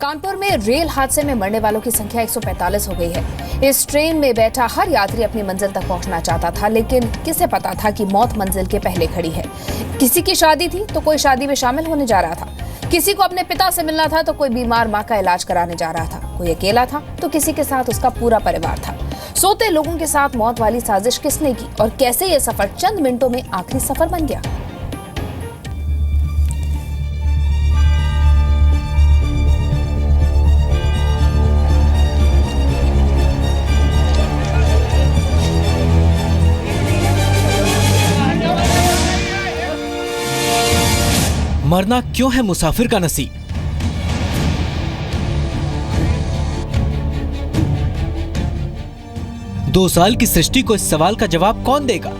कानपुर में रेल हादसे में मरने वालों की संख्या 145 हो गई है। इस ट्रेन में बैठा हर यात्री अपनी मंजिल तक पहुंचना चाहता था, लेकिन किसे पता था कि मौत मंजिल के पहले खड़ी है। किसी की शादी थी तो कोई शादी में शामिल होने जा रहा था, किसी को अपने पिता से मिलना था तो कोई बीमार मां का इलाज कराने जा रहा था, कोई अकेला था तो किसी के साथ उसका पूरा परिवार था। सोते लोगों के साथ मौत वाली साजिश किसने की और कैसे ये सफर चंद मिनटों में आखिरी सफर बन गया। मरना क्यों है मुसाफिर का नसीब? दो साल की सृष्टि को इस सवाल का जवाब कौन देगा,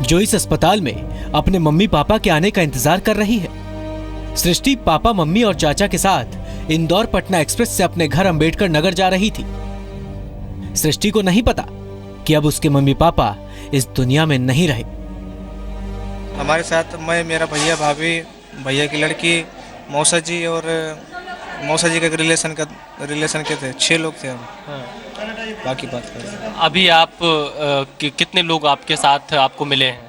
जो इस अस्पताल में अपने मम्मी पापा के आने का इंतजार कर रही है। सृष्टि पापा, मम्मी और चाचा के साथ इंदौर पटना एक्सप्रेस से अपने घर अंबेडकर नगर जा रही थी। सृष्टि को नहीं पता कि अब उसके मम्मी पापा इस दुनिया में नहीं रहे। हमारे साथ मैं, मेरा भैया, भाभी, भैया की लड़की, मौसा जी और मौसा जी के रिलेशन के थे। 6 लोग थे हम। हाँ। बाकी बात करें। अभी आप कितने लोग आपके साथ आपको मिले हैं?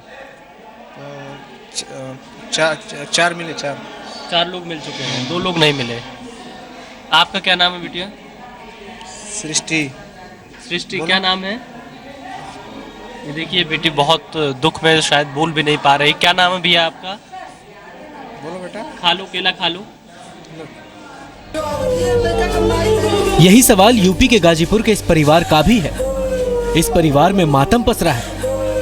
चार मिले। चार लोग मिल चुके हैं, 2 लोग नहीं मिले। आपका क्या नाम है बिटिया? सृष्टि क्या नाम है? ये देखिए बेटी बहुत दुख में शायद बोल भी नहीं पा रही। क्या नाम है भैया आपका? बोलो बेटा। खालू, केला खालू। यही सवाल यूपी के गाजीपुर के इस परिवार का भी है। इस परिवार में मातम पसरा है,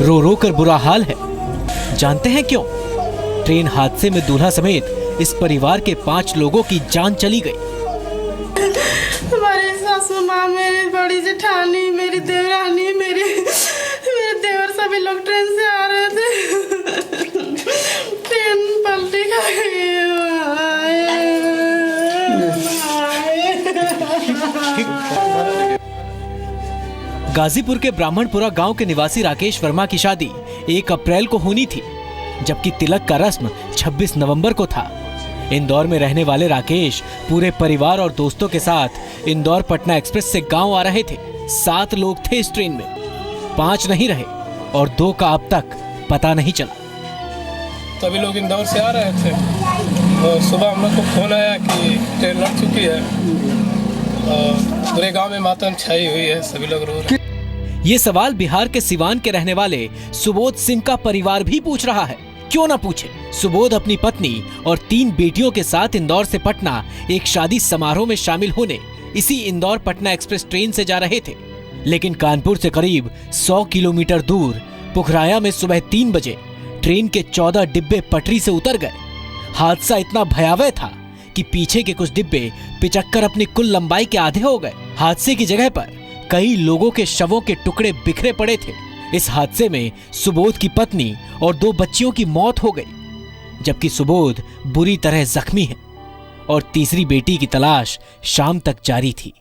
रो रो कर बुरा हाल है। जानते हैं क्यों? ट्रेन हादसे में दूल्हा समेत इस परिवार के 5 लोगों की जान चली गई। हमारी सासू माँ, मेरी बड़ी जेठानी, मेरी देवरानी, मेरे देवर, सभी लोग ट्रेन से आ रहे थे। ट्रेन पलटी खा गई। गाजीपुर के ब्राह्मणपुरा गांव के निवासी राकेश वर्मा की शादी 1 अप्रैल को होनी थी, जबकि तिलक का रस्म 26 नवंबर को था। इंदौर में रहने वाले राकेश पूरे परिवार और दोस्तों के साथ इंदौर पटना एक्सप्रेस से गांव आ रहे थे। 7 लोग थे इस ट्रेन में, 5 नहीं रहे और 2 का अब तक पता नहीं चला। सभी लोग इंदौर से आ रहे थे और सुबह हम लोग को फोन आया कि ट्रेन लड़ चुकी है और पूरे गांव में मातम छाई हुई है, सभी लोग रो रहे हैं। ये सवाल बिहार के सिवान के रहने वाले सुबोध सिंह का परिवार भी पूछ रहा है। क्यों ना पूछे। सुबोध अपनी पत्नी और 3 बेटियों के साथ इंदौर से पटना एक शादी समारोह में शामिल होने इसी इंदौर पटना एक्सप्रेस ट्रेन से जा रहे थे, लेकिन कानपुर से करीब 100 किलोमीटर दूर पुखराया में सुबह 3 बजे ट्रेन के 14 डिब्बे पटरी से उतर गए। हादसा इतना भयावह था कि पीछे के कुछ डिब्बे पिचक्कर अपनी कुल लंबाई के आधे हो गए। हादसे की जगह पर कई लोगों के शवों के टुकड़े बिखरे पड़े थे। इस हादसे में सुबोध की पत्नी और 2 बच्चियों की मौत हो गई, जबकि सुबोध बुरी तरह जख्मी है और तीसरी बेटी की तलाश शाम तक जारी थी।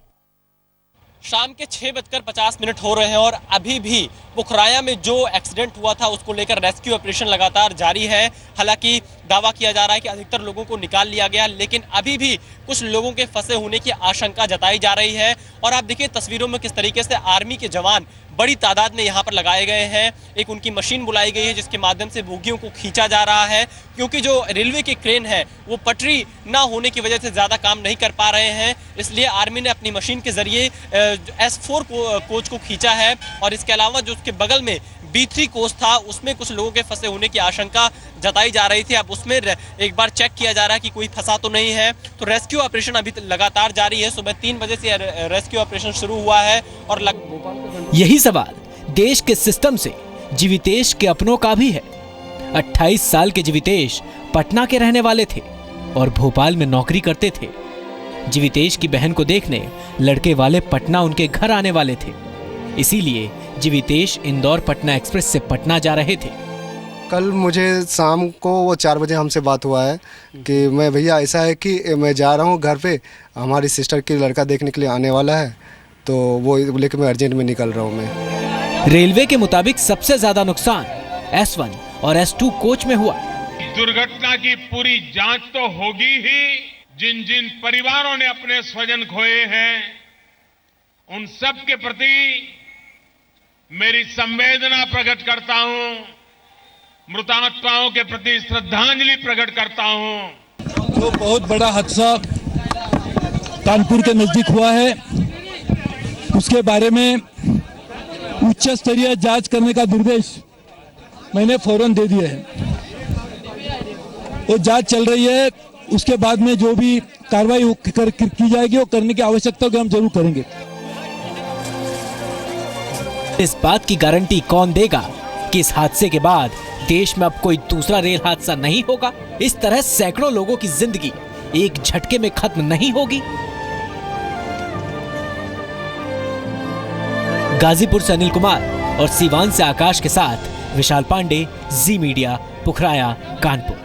शाम के 6:50 हो रहे हैं और अभी भी पुखराया में जो एक्सीडेंट हुआ था उसको लेकर रेस्क्यू ऑपरेशन लगातार जारी है। हालांकि दावा किया जा रहा है कि अधिकतर लोगों को निकाल लिया गया, लेकिन अभी भी कुछ लोगों के फंसे होने की आशंका जताई जा रही है। और आप देखिए तस्वीरों में किस तरीके से आर्मी के जवान बड़ी तादाद में यहाँ पर लगाए गए हैं। एक उनकी मशीन बुलाई गई है जिसके माध्यम से बोगियों को खींचा जा रहा है, क्योंकि जो रेलवे की क्रेन है वो पटरी ना होने की वजह से ज़्यादा काम नहीं कर पा रहे हैं। इसलिए आर्मी ने अपनी मशीन के जरिए S4 कोच को खींचा है। और इसके अलावा जो उसके बगल में B3 कोच था उसमें कुछ लोगों के फंसे होने की आशंका जताई जा रही थी। अब उसमें एक बार चेक किया जा रहा है कि कोई फंसा तो नहीं है। तो रेस्क्यू ऑपरेशन अभी लगातार जारी है। सुबह 3 बजे से रेस्क्यू ऑपरेशन शुरू हुआ है और यही सवाल देश के सिस्टम से जीवितेश के अपनों का भी है। 28 साल के जीवितेश पटना के रहने वाले थे और भोपाल में नौकरी करते थे। जीवितेश की बहन को देखने लड़के वाले पटना उनके घर आने वाले थे, इसीलिए जीवितेश इंदौर पटना एक्सप्रेस से पटना जा रहे थे। कल मुझे शाम को वो 4 बजे हमसे बात हुआ है कि मैं भैया ऐसा है कि मैं जा रहा हूँ घर पे, हमारी सिस्टर की लड़का देखने के लिए आने वाला है, तो वो लेके मैं अर्जेंट में निकल रहा हूँ मैं। रेलवे के मुताबिक सबसे ज्यादा नुकसान S1 और S2 कोच में हुआ। दुर्घटना की पूरी जांच तो होगी ही, जिन जिन परिवारों ने अपने स्वजन खोए हैं उन सब के प्रति मेरी संवेदना प्रकट करता हूं, मृतात्माओं के प्रति श्रद्धांजलि प्रकट करता हूं। जो बहुत बड़ा हादसा कानपुर के नजदीक हुआ है उसके बारे में उच्च स्तरीय जांच करने का निर्देश मैंने फौरन दे दिए हैं। वो जांच चल रही है, उसके बाद में जो भी कार्रवाई की जाएगी वो करने की आवश्यकता को हम जरूर करेंगे। इस बात की गारंटी कौन देगा कि इस हादसे के बाद देश में अब कोई दूसरा रेल हादसा नहीं होगा? इस तरह सैकड़ों लोगों की जिंदगी एक झटके में खत्म नहीं होगी? गाजीपुर से अनिल कुमार और सीवान से आकाश के साथ विशाल पांडे, जी मीडिया, पुखराया, कानपुर।